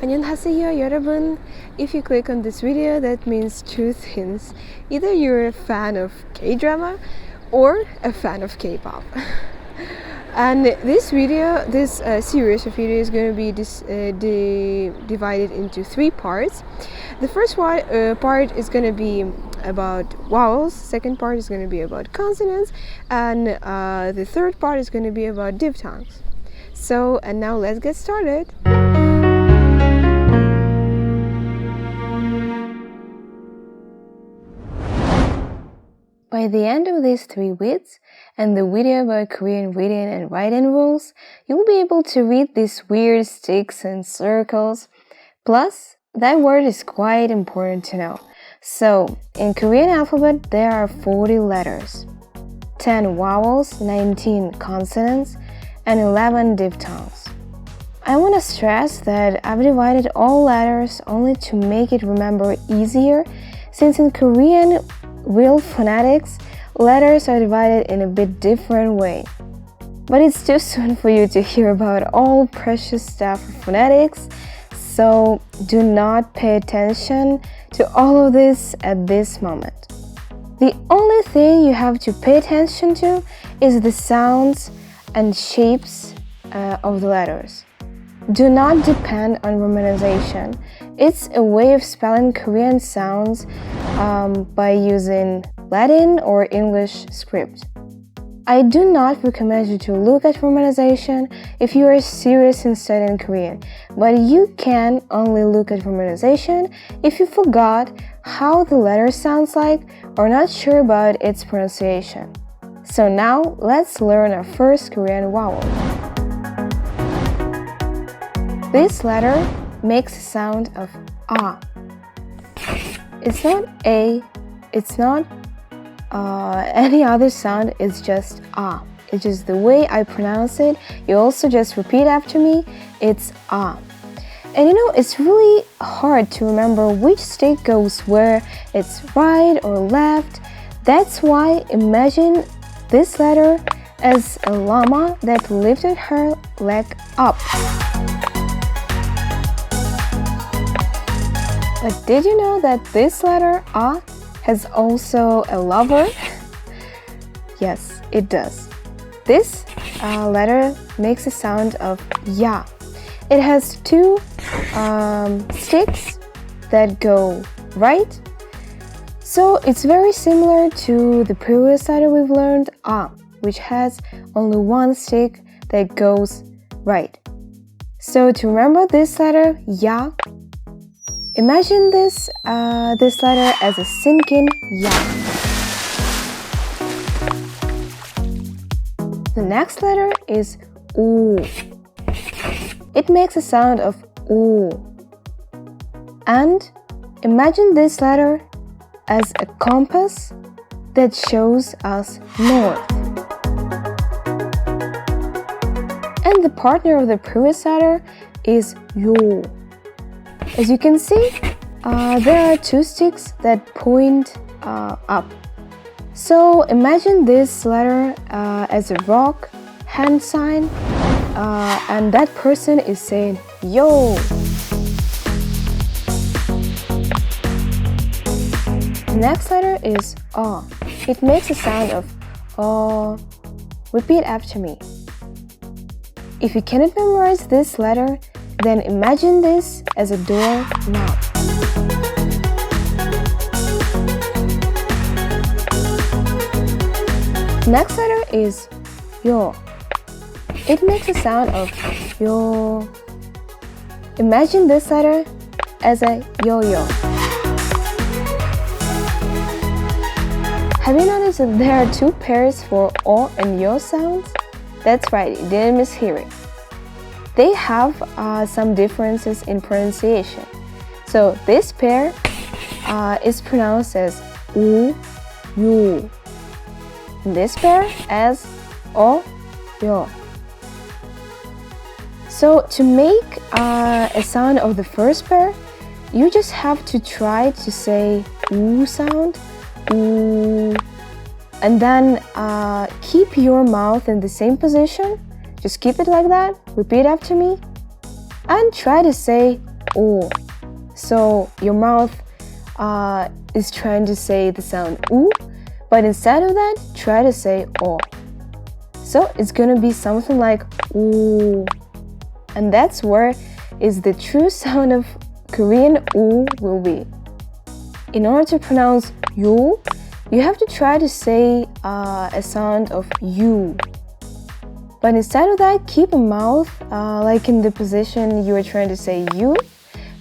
안녕하세요, 여러분. If you click on this video, that means two things. Either you're a fan of K-drama or a fan of K-pop. And this series of videos is going to be divided into three parts. The first part is going to be about vowels, second part is going to be about consonants, and the third part is going to be about diphthongs. And now let's get started. By the end of these three vids and the video about Korean reading and writing rules, you will be able to read these weird sticks and circles. Plus, that word is quite important to know. So, in Korean alphabet, there are 40 letters, 10 vowels, 19 consonants, and 11 diphthongs. I want to stress that I've divided all letters only to make it remember easier, since in Korean real phonetics, letters are divided in a bit different way. But it's too soon for you to hear about all precious stuff of phonetics, so do not pay attention to all of this at this moment. The only thing you have to pay attention to is the sounds and shapes of the letters. Do not depend on romanization. It's a way of spelling Korean sounds by using Latin or English script. I do not recommend you to look at romanization if you are serious in studying Korean, but you can only look at romanization if you forgot how the letter sounds like or not sure about its pronunciation. So now let's learn our first Korean vowel. This letter makes a sound of ah. It's not a, it's not any other sound, it's just ah. It's just the way I pronounce it. You also just repeat after me, it's ah. And you know, it's really hard to remember which stick goes where, it's right or left. That's why imagine this letter as a llama that lifted her leg up. But did you know that this letter ah has also a lover? Yes, it does. This letter makes a sound of ya. It has two sticks that go right. So it's very similar to the previous letter we've learned, ah, which has only one stick that goes right. So to remember this letter, ya, imagine this letter as a sinking ya. The next letter is oo. It makes a sound of oo. And imagine this letter as a compass that shows us north. And the partner of the previous letter is yo. As you can see, there are two sticks that point up. So imagine this letter as a rock hand sign, and that person is saying yo. The next letter is ah. It makes a sound of ah. Repeat after me. If you cannot memorize this letter, then imagine this as a door knob. Next letter is yo. It makes a sound of yo. Imagine this letter as a yo-yo. Have you noticed that there are two pairs for o and yo sounds? That's right, you didn't mishear it. They have some differences in pronunciation. So this pair is pronounced as u, yu. This pair as o, yo. So to make a sound of the first pair, you just have to try to say u sound, u, and then keep your mouth in the same position. Just keep it like that, repeat after me, and try to say O. So your mouth is trying to say the sound U, but instead of that, try to say O. So it's gonna be something like U. And that's where is the true sound of Korean U will be. In order to pronounce you, you have to try to say a sound of U. But instead of that, keep a mouth like in the position you are trying to say you.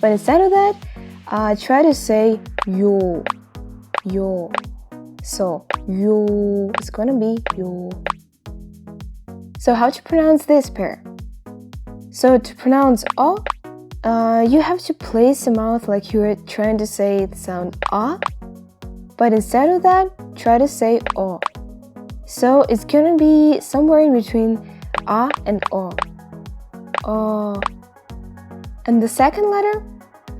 But instead of that, try to say yo. Yo. So yo is gonna be yo. So how to pronounce this pair? So to pronounce O, you have to place the mouth like you are trying to say the sound A. But instead of that, try to say O. So it's gonna be somewhere in between A and O. O. And the second letter,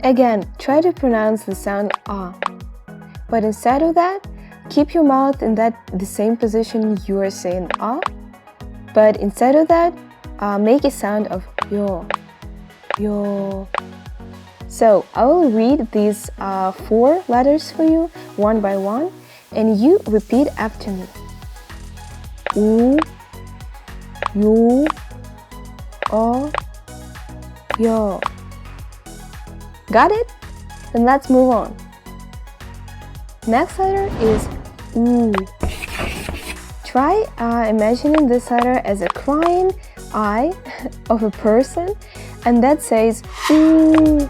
again, try to pronounce the sound A. But instead of that, keep your mouth in the same position you are saying A. But instead of that, make a sound of yo. Yo. So I will read these 4 letters for you one by one, and you repeat after me. U, 요, 요. Got it? Then let's move on. Next letter is U. Try imagining this letter as a crying eye of a person, and that says U.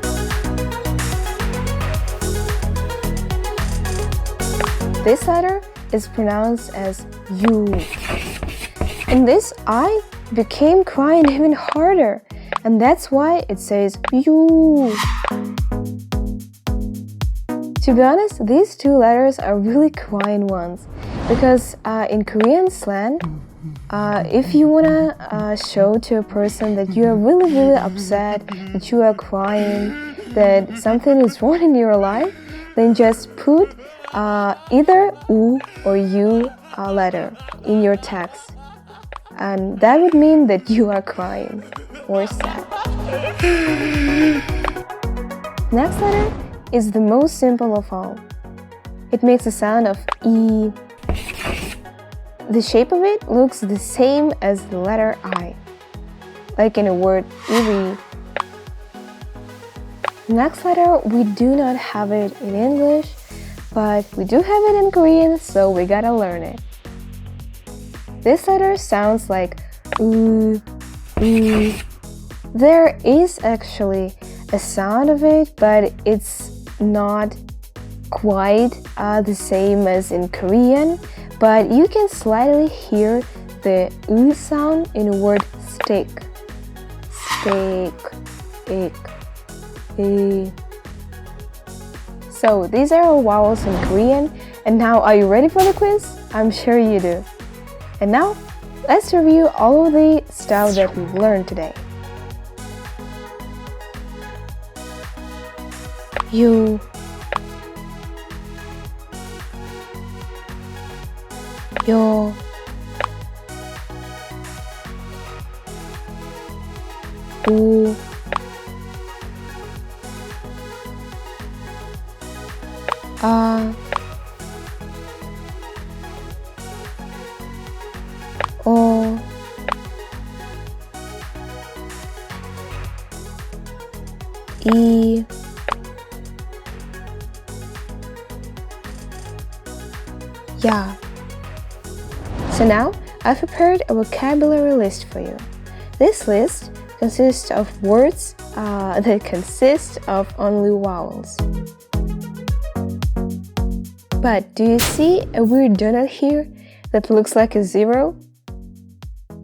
This letter is pronounced as U. And this I became crying even harder, and that's why it says you. To be honest, these 2 letters are really crying ones, because in Korean slang, if you wanna show to a person that you are really, really upset, that you are crying, that something is wrong in your life, then just put either U or U letter in your text. And that would mean that you are crying or sad. Next letter is the most simple of all. It makes a sound of E. The shape of it looks the same as the letter I, like in a word iri. Next letter, we do not have it in English, but we do have it in Korean, so we gotta learn it. This letter sounds like U. There is actually a sound of it, but it's not quite the same as in Korean, but you can slightly hear the U sound in the word stick. Stick, ik, e. So these are all vowels in Korean, and now are you ready for the quiz? I'm sure you do. And now, let's review all of the stuff that we've learned today. You, yo, u, a, o, i, ya. So now, I've prepared a vocabulary list for you. This list consists of words that consist of only vowels. But do you see a weird donut here that looks like a 0?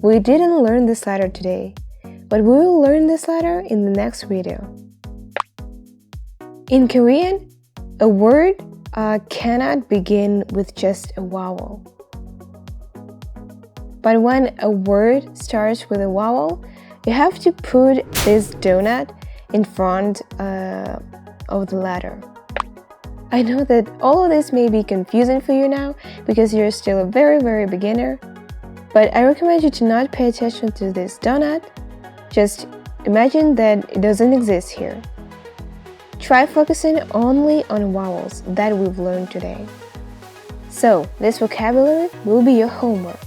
We didn't learn this letter today, but we will learn this letter in the next video. In Korean, a word cannot begin with just a vowel. But when a word starts with a vowel, you have to put this donut in front of the letter. I know that all of this may be confusing for you now because you're still a very, very beginner, but I recommend you to not pay attention to this donut. Just imagine that it doesn't exist here. try focusing only on vowels that we've learned today. So, this vocabulary will be your homework.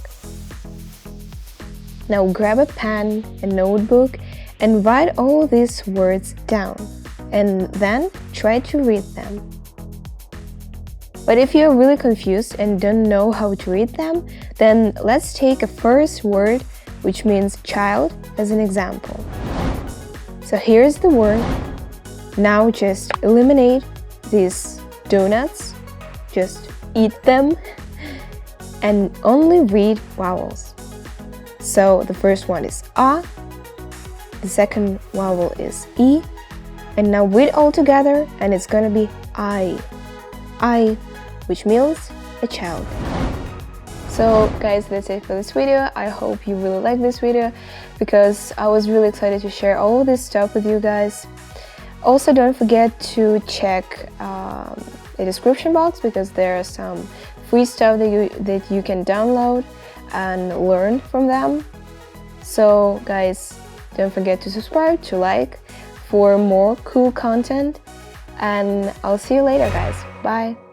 Now grab a pen, a notebook, and write all these words down, and then try to read them. But if you're really confused and don't know how to read them, then let's take a first word, which means child, as an example. So here's the word. Now just eliminate these donuts, just eat them, and only read vowels. So the first one is A, the second vowel is E, and now read all together, and it's gonna be I, which means a child. So guys, that's it for this video. I hope you really like this video because I was really excited to share all this stuff with you guys. Also, don't forget to check the description box because there are some free stuff that you can download and learn from them. So guys, don't forget to subscribe, to like for more cool content, and I'll see you later guys. Bye!